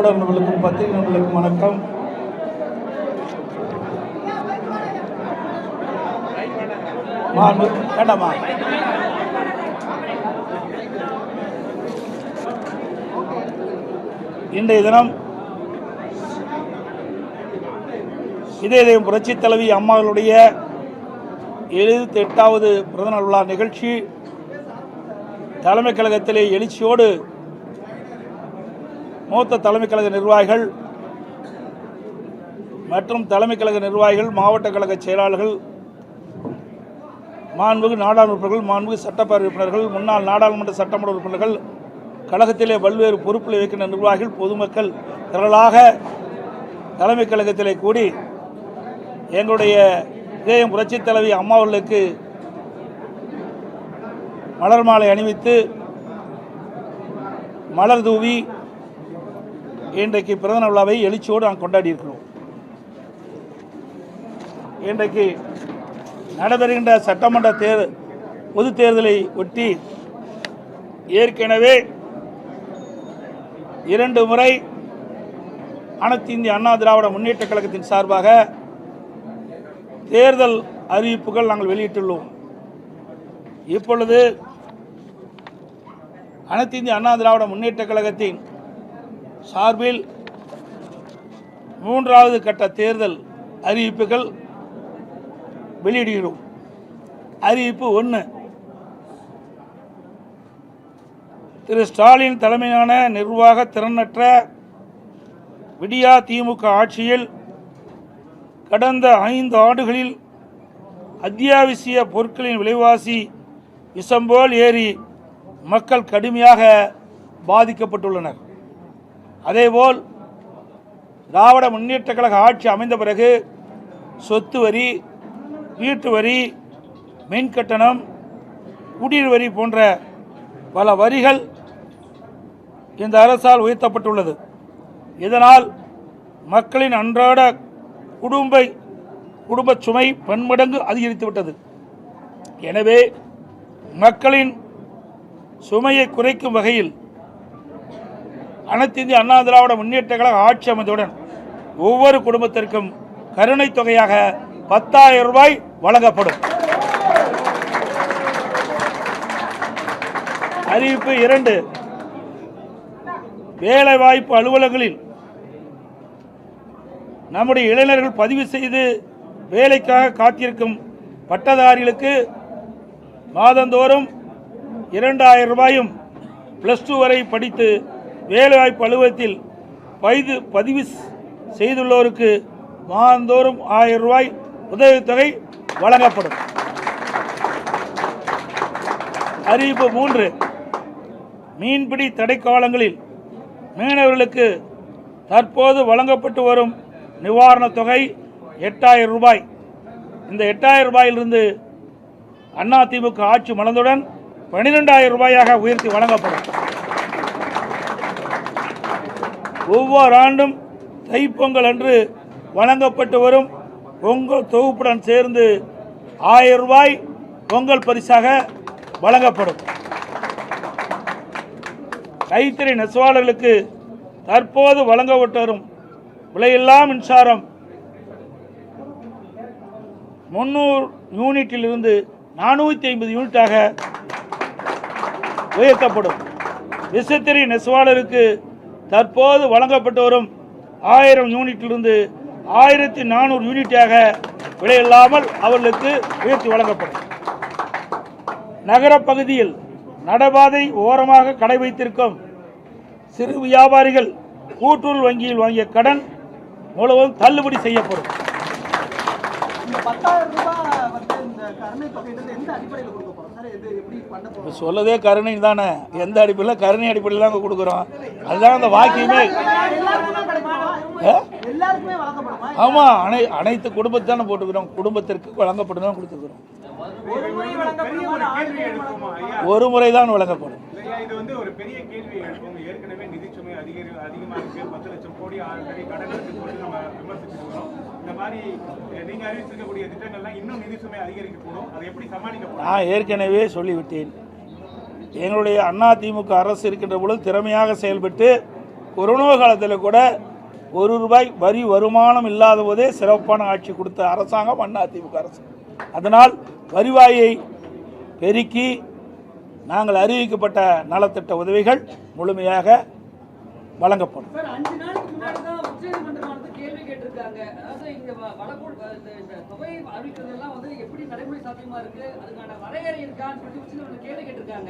ஊடக நண்பர்களுக்கும் பத்திரிகை நண்பர்களுக்கும் வணக்கம். வேண்டாமா? இன்றைய தினம் இதய புரட்சி தலைவி அம்மாவுடைய 78வது பிறந்தநாள் விழா நிகழ்ச்சி தலைமை கழகத்திலே எழுச்சியோடு மூத்த தலைமை கழக நிர்வாகிகள் மற்றும் தலைமை கழக நிர்வாகிகள், மாவட்ட கழக செயலாளர்கள், மாண்புமிகு நாடாளுமன்ற உறுப்பினர்கள், மாண்புமிகு சட்டப்பேரவை உறுப்பினர்கள், முன்னாள் நாடாளுமன்ற சட்டமன்ற உறுப்பினர்கள், கழகத்திலே பல்வேறு பொறுப்பில் இருக்கின்ற நிர்வாகிகள், பொதுமக்கள் திரளாக தலைமை கழகத்திலே கூடி எங்களுடைய இதயம் புரட்சி தலைவி அம்மா அவர்களுக்கு மலர் மாலை அணிவித்து மலர் தூவி இன்றைக்கு பிறந்தநாள் விழாவை எழுச்சியோடு நாங்கள் கொண்டாடி இருக்கிறோம். இன்றைக்கு நடைபெறுகின்ற சட்டமன்ற பொது தேர்தலை ஒட்டி ஏற்கனவே 2 முறை அனைத்து இந்திய அண்ணா திராவிட முன்னேற்ற கழகத்தின் சார்பாக தேர்தல் அறிவிப்புகள் நாங்கள் வெளியிட்டுள்ளோம். இப்பொழுது அனைத்து இந்திய அண்ணா திராவிட முன்னேற்ற கழகத்தின் சார்பில் 3வது கட்ட தேர்தல் அறிவிப்புகள் வெளியிடுகிறோம். அறிவிப்பு 1, திரு ஸ்டாலின் தலைமையிலான நிர்வாக திறனற்ற விடியா திமுக ஆட்சியில் கடந்த 5 ஆண்டுகளில் அத்தியாவசிய பொருட்களின் விலைவாசி விஷம்போல் ஏறி மக்கள் கடுமையாக பாதிக்கப்பட்டுள்ளனர். அதேபோல் திராவிட முன்னேற்ற கழக ஆட்சி அமைந்த பிறகு சொத்து வரி, வீட்டு வரி, மின் கட்டணம், குடிநீர் வரி போன்ற பல வரிகள் இந்த அரசால் உயர்த்தப்பட்டுள்ளது. இதனால் மக்களின் அன்றாட குடும்ப சுமை பன்மடங்கு அதிகரித்துவிட்டது. எனவே மக்களின் சுமையை குறைக்கும் வகையில் அனைத்து இந்திய அண்ணா திராவிட முன்னேற்ற கழக ஆட்சி அமைந்தவுடன் ஒவ்வொரு குடும்பத்திற்கும் கருணை தொகையாக 10,000 ரூபாய் வழங்கப்படும். அறிவிப்பு 2, வேலைவாய்ப்பு அலுவலகங்களில் நம்முடைய இளைஞர்கள் பதிவு செய்து வேலைக்காக காத்திருக்கும் பட்டதாரிகளுக்கு மாதந்தோறும் 2,000 ரூபாயும், +2 வரை படித்து வேலைவாய்ப்பு அலுவலகத்தில் பதிவு செய்துள்ளோருக்கு மாதந்தோறும் 1000 ரூபாய் உதவித்தொகை வழங்கப்படும். அறிவிப்பு 3, மீன்பிடி தடைக்காலங்களில் மீனவர்களுக்கு தற்போது வழங்கப்பட்டு வரும் நிவாரணத் தொகை 8,000 ரூபாய். இந்த 8,000 ரூபாயிலிருந்து அதிமுக ஆட்சி மலர்ந்தவுடன் 12,000 ரூபாயாக உயர்த்தி வழங்கப்படும். ஒவ்வொரு ஆண்டும் தைப்பொங்கல் அன்று வழங்கப்பட்டு வரும் பொங்கல் தொகுப்புடன் சேர்ந்து 1000 ரூபாய் பொங்கல் பரிசாக வழங்கப்படும். கைத்தறி நெசவாளர்களுக்கு தற்போது வழங்கப்பட்டு வரும் விலையில்லா மின்சாரம் 300 யூனிட்டிலிருந்து 450 யூனிட்டாக உயர்த்தப்படும். விசைத்தறி நெசவாளருக்கு தற்போது வழங்கப்பட்டு வரும் 1000 யூனிட்டிலிருந்து 1400 யூனிட்டாக விலையில்லாமல் அவர்களுக்கு உயர்த்தி வழங்கப்படும். நகரப்பகுதியில் நடைபாதை ஓரமாக கடை வைத்திருக்கும் சிறு வியாபாரிகள் கூட்டுறவு வங்கியில் வாங்கிய கடன் முழுவதும் தள்ளுபடி செய்யப்படும். சொல்லதே கருணை தானே, எந்த அடிப்படையில்? கருணை அடிப்படையில் தான் கொடுக்குறோம். அதுதான் அந்த வாக்கியமே. ஆமாம், அனைத்து குடும்பத்தானே போட்டுக்கிறோம். குடும்பத்திற்கு வழங்கப்படும் தான் கொடுத்துக்கிறோம். ஒரு முறை தான் வழங்கப்படும். இது வந்து ஒரு பெரிய கேள்வி எழுப்பும். ஏற்கனவே நிதி சுமை அதிகமாக இருக்கு. 10 லட்சம் கோடி ஆல்ரெடி கடன் இருக்கு சொல்லி நம்ம விமர்சிச்சிருக்கிறோம். இந்த மாதிரி நீங்க அறிவிச்சிருக்கக்கூடிய திட்டங்கள்லாம் இன்னும் நிதி சுமை அதிகரிக்கக்கூடும். அதை எப்படி சமாளிக்க? நான் ஏற்கனவே சொல்லிவிட்டேன். எங்களுடைய அதிமுக அரசு இருக்கின்ற பொழுது திறமையாக செயல்பட்டு கொரோனா காலத்தில் கூட ₹1 வரி வருமானம் இல்லாத போதே சிறப்பான ஆட்சி கொடுத்த அரசாங்கம் அதிமுக அரசு. அதனால் வருவாயை பெருக்கி நாங்கள் அறிவிக்கப்பட்ட நலத்திட்ட உதவிகள் முழுமையாக வழங்கப்படும்.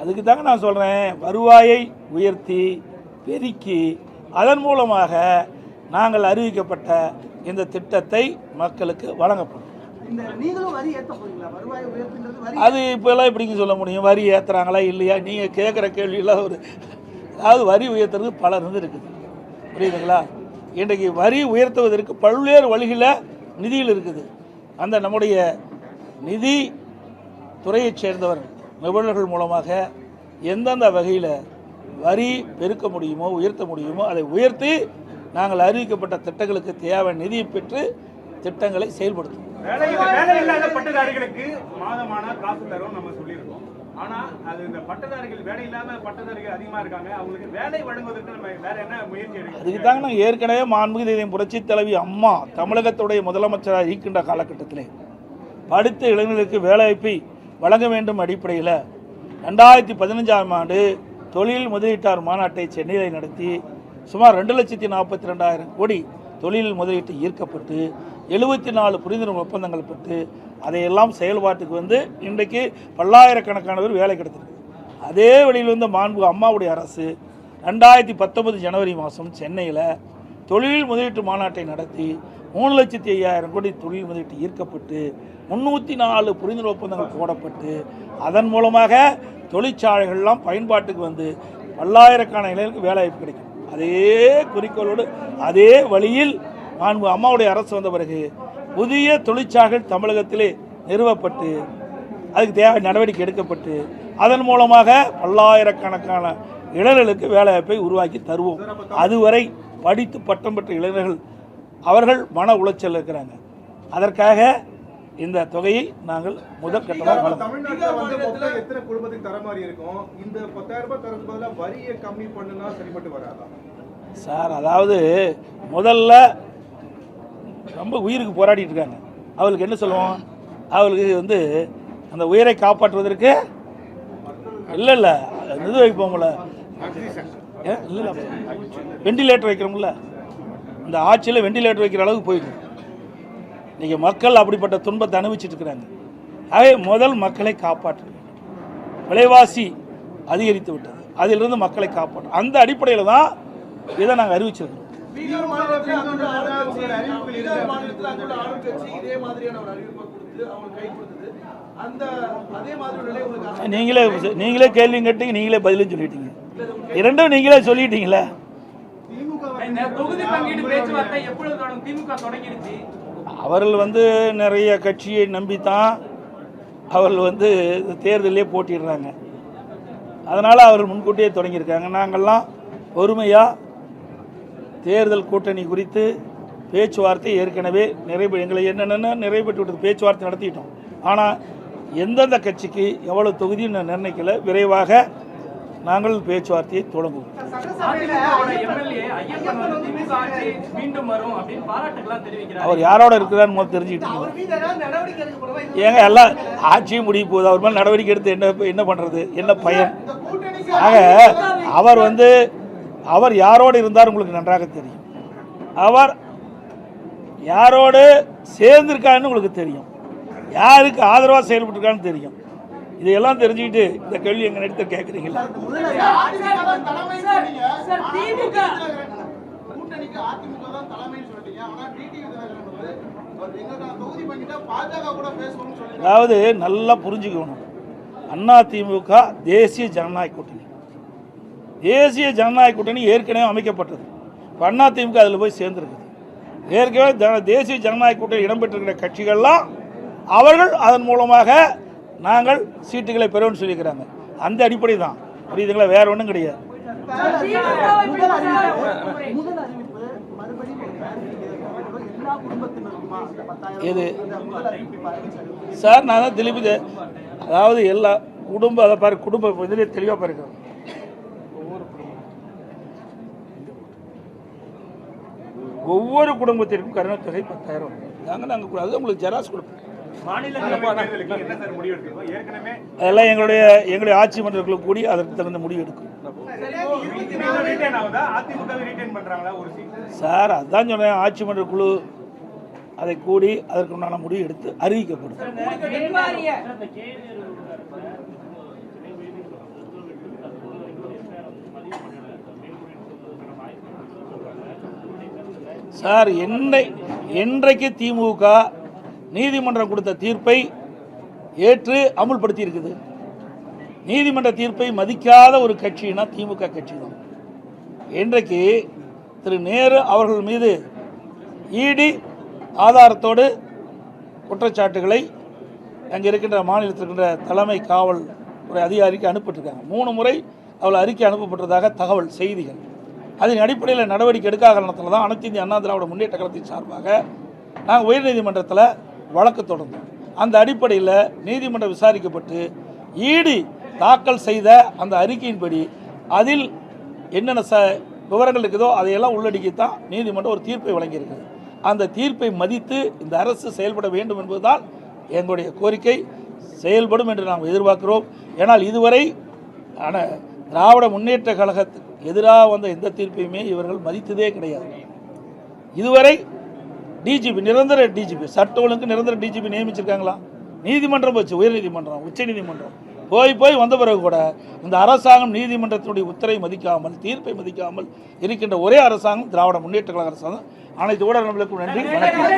அதுக்கு தாங்க நான் சொல்றேன், வருவாயை உயர்த்தி பெருக்கி அதன் மூலமாக நாங்கள் அறிவிக்கப்பட்ட இந்த திட்டத்தை மக்களுக்கு வழங்கப்படும். அது இப்போல்லாம் எப்படிங்க சொல்ல முடியும்? வரி ஏற்றுறாங்களா இல்லையா? நீங்கள் கேட்குற கேள்வியெல்லாம் அதாவது வரி உயர்த்துறது பல இருக்குது, புரியுதுங்களா? இன்றைக்கு வரி உயர்த்துவதற்கு பல்வேறு வழிகளில் நிதியில் இருக்குது. அந்த நம்முடைய நிதி துறையைச் சேர்ந்தவர் நிபுணர்கள் மூலமாக எந்தெந்த வகையில் வரி பெருக்க முடியுமோ உயர்த்த முடியுமோ அதை உயர்த்தி நாங்கள் அறிவிக்கப்பட்ட திட்டங்களுக்கு தேவையான நிதியை பெற்று திட்டங்களை செயல்படுத்தும். வேலை இல்லாத பட்டதாரிகளுக்கு மாதமான காசு தரும் நம்ம சொல்லியிருக்கோம். ஆனா அது இந்த பட்டதாரிகள் வேலை இல்லாத பட்டதாரிகள் அதிகமா இருக்காங்க, அவங்களுக்கு வேலை வழங்குவதற்கு நம்ம வேற என்ன முயற்சி எடுக்கணும்? அதுக்கு தாங்க நாங்கள் ஏற்கனவே மாண்புமிகு புரட்சி தலைவி அம்மா தமிழகத்துடைய முதலமைச்சராக இருக்கின்ற காலகட்டத்திலே படித்த இளைஞர்களுக்கு வேலைவாய்ப்பை வழங்க வேண்டும் அடிப்படையில் 2015ஆம் ஆண்டு தொழில் முதலீட்டாளர் மாநாட்டை சென்னையில் நடத்தி சுமார் 2,42,000 கோடி தொழில் முதலீட்டு ஈர்க்கப்பட்டு 74 புரிந்துணர்வு ஒப்பந்தங்கள் பெற்று அதையெல்லாம் செயல்பாட்டுக்கு வந்து இன்றைக்கு பல்லாயிரக்கணக்கானவர் வேலை கிடைத்திருக்கு. அதே வழியில் வந்து மாண்புமிகு அம்மாவுடைய அரசு 2019 ஜனவரி மாதம் சென்னையில் தொழில் முதலீட்டு மாநாட்டை நடத்தி 3,05,000 கோடி தொழில் முதலீட்டு ஈர்க்கப்பட்டு 304 புரிந்துணர்வு ஒப்பந்தங்கள் போடப்பட்டு அதன் மூலமாக தொழிற்சாலைகள்லாம் பயன்பாட்டுக்கு வந்து பல்லாயிரக்கணக்கான இளைஞர்களுக்கு வேலைவாய்ப்பு கிடைக்கும். அதே குறிக்கோளோடு அதே வழியில் மாண்பு அம்மாவுடைய அரசு வந்த பிறகு புதிய தொழிற்சாலைகள் தமிழகத்திலே நிறுவப்பட்டு அதுக்கு தேவை நடவடிக்கை எடுக்கப்பட்டு அதன் மூலமாக பல்லாயிரக்கணக்கான இளைஞர்களுக்கு வேலைவாய்ப்பை உருவாக்கி தருவோம். அதுவரை படித்து பட்டம் பெற்ற இளைஞர்கள் அவர்கள் மன உளைச்சல் இருக்கிறாங்க. அதற்காக இந்த தொகையை நாங்கள் முதல் கட்டமாக சார், அதாவது முதல்ல ரொம்ப உயிருக்கு போராடிட்டு இருக்காங்க. அவளுக்கு என்ன சொல்லுவோம்? அவளுக்கு வந்து அந்த உயிரை காப்பாற்றுவதற்கு இல்லை இது வைப்போம்ல, இல்லை வெண்டிலேட்டர் வைக்கிறோம்ல, இந்த ஆட்சியில் வெண்டிலேட்டர் வைக்கிற அளவுக்கு போயிடும். இன்றைக்கி மக்கள் அப்படிப்பட்ட துன்பத்தை அனுபவிச்சுட்டு இருக்கிறாங்க. ஆகவே முதல் மக்களை காப்பாற்ற வேண்டும். விலைவாசி அதிகரித்து விட்டது, அதிலிருந்து மக்களை காப்பாற்றும் அந்த அடிப்படையில் தான் இதை நாங்கள் அறிவிச்சிருக்கோம். நீங்களே கேள்வி கேட்டீங்க, நீங்களே பதிலும் சொல்லிட்டீங்க. இரண்டும் நீங்களே சொல்லிட்டீங்களே. அவர்கள் வந்து நிறைய கட்சியை நம்பித்தான் அவர்கள் வந்து தேர்தலே போட்டிடுறாங்க. அதனால் அவர்கள் முன்கூட்டியே தொடங்கியிருக்காங்க. நாங்கள்லாம் பொறுமையாக தேர்தல் கூட்டணி குறித்து பேச்சுவார்த்தை ஏற்கனவே எங்களை என்னென்ன நிறைவேற்றி விட்டது பேச்சுவார்த்தை நடத்திட்டோம். ஆனால் எந்தெந்த கட்சிக்கு எவ்வளவு தொகுதின்னு நிர்ணயிக்கல, விரைவாக நாங்கள் பேச்சுவார்த்தையை தொடங்குவோம். அவர் யாரோட இருக்கிறான்னு முதல் தெரிஞ்சுக்கிட்டீங்க. ஏங்க எல்லாம் ஆட்சியும் முடிய போகுது, அவர் மேலே நடவடிக்கை எடுத்து என்ன பண்ணுறது, என்ன பயன்? ஆக அவர் யாரோடு இருந்தார் உங்களுக்கு நன்றாக தெரியும். அவர் யாரோடு சேர்ந்திருக்காருன்னு உங்களுக்கு தெரியும், யாருக்கு ஆதரவாக செயல்பட்டுருக்கான்னு தெரியும். இதையெல்லாம் தெரிஞ்சுக்கிட்டு இந்த கேள்வி எங்க எடுத்து கேட்குறீங்களா? அதாவது நல்லா புரிஞ்சுக்கணும், அதிமுக தேசிய ஜனநாயக கூட்டணி. தேசிய ஜனநாயக கூட்டணி ஏற்கனவே அமைக்கப்பட்டது. இப்போ அதிமுக அதில் போய் சேர்ந்துருக்குது. ஏற்கனவே தேசிய ஜனநாயக கூட்டணி இடம்பெற்றிருக்கிற கட்சிகள்லாம் அவர்கள் அதன் மூலமாக நாங்கள் சீட்டுகளை பெறுவோம்னு சொல்லியிருக்கிறாங்க. அந்த அடிப்படை தான், புரியுதுங்களா? வேற ஒன்றும் கிடையாது. இது சார் நான் தான் திருப்பி, அதாவது எல்லா குடும்பம் அதை பாரு, குடும்ப இதிலே தெளிவாக பாருங்க. ஒவ்வொரு குடும்பத்திற்கும் கருணைத் தொகை 10,000 தாங்க நாங்கள் அது உங்களுக்கு ஜெராக்ஸ் கொடுப்போம். மாநிலங்களவை என்ன சார் முடிவு எடுக்கிறோம்? ஏற்கனவே அதெல்லாம் எங்களுடைய ஆட்சி மன்றங்களுக்கு கூடி அதற்கு தகுந்த முடிவு எடுக்கும் ரிட்டைன் ஆகுதா? அதிமுக ரிட்டைன் பண்றாங்களா ஒரு சீட்? சார். அதுதான் சொன்னேன், ஆட்சி மன்ற குழு அதை கூடி அதற்குண்டான முடிவு எடுத்து அறிவிக்கப்படும். சார், என்றைக்கு திமுக நீதிமன்றம் கொடுத்த தீர்ப்பை ஏற்று அமுல்படுத்தி இருக்குது? நீதிமன்ற தீர்ப்பை மதிக்காத ஒரு கட்சினா திமுக கட்சி தான். இன்றைக்கு திரு நேரு அவர்கள் மீது இடி ஆதாரத்தோடு குற்றச்சாட்டுகளை அங்கே இருக்கின்ற மாநிலத்தில் இருக்கின்ற தலைமை காவல் துறை அதிகாரிக்கு அனுப்பிட்டுருக்காங்க. 3 முறை அவள் அறிக்கை அனுப்பப்பட்டதாக தகவல் செய்திகள். அதன் அடிப்படையில் நடவடிக்கை எடுக்காத காரணத்தில் தான் அனைத்து இந்திய அண்ணா திராவிட முன்னேற்ற கழகத்தின் சார்பாக நாங்கள் உயர்நீதிமன்றத்தில் வழக்கு தொடர்ந்தோம். அந்த அடிப்படையில் நீதிமன்றம் விசாரிக்கப்பட்டு இடி தாக்கல் செய்த அந்த அறிக்கையின்படி அதில் என்னென்ன விவரங்கள் இருக்குதோ அதையெல்லாம் உள்ளடக்கித்தான் நீதிமன்றம் ஒரு தீர்ப்பை வழங்கியிருக்கிறது. அந்த தீர்ப்பை மதித்து இந்த அரசு செயல்பட வேண்டும் என்பதுதான் எங்களுடைய கோரிக்கை. செயல்படும் என்று நாம் எதிர்பார்க்கிறோம். ஏனால் இதுவரை திராவிட முன்னேற்ற கழகத்துக்கு எதிராக வந்த எந்த தீர்ப்பையுமே இவர்கள் மதித்ததே கிடையாது. இதுவரை டிஜிபி, நிரந்தர டிஜிபி, சட்ட ஒழுங்கு நிரந்தர டிஜிபி நியமிச்சிருக்காங்களா? நீதிமன்றம் போச்சு, உயர்நீதிமன்றம், உச்ச நீதிமன்றம் போய் வந்த பிறகு கூட இந்த அரசாங்கம் நீதிமன்றத்தினுடைய உத்தரவை மதிக்காமல், தீர்ப்பை மதிக்காமல் இருக்கின்ற ஒரே அரசாங்கம் திராவிட முன்னேற்ற கழக அரசாங்கம். அனைத்து ஊடகங்களுக்கும் நன்றி, வணக்கம்.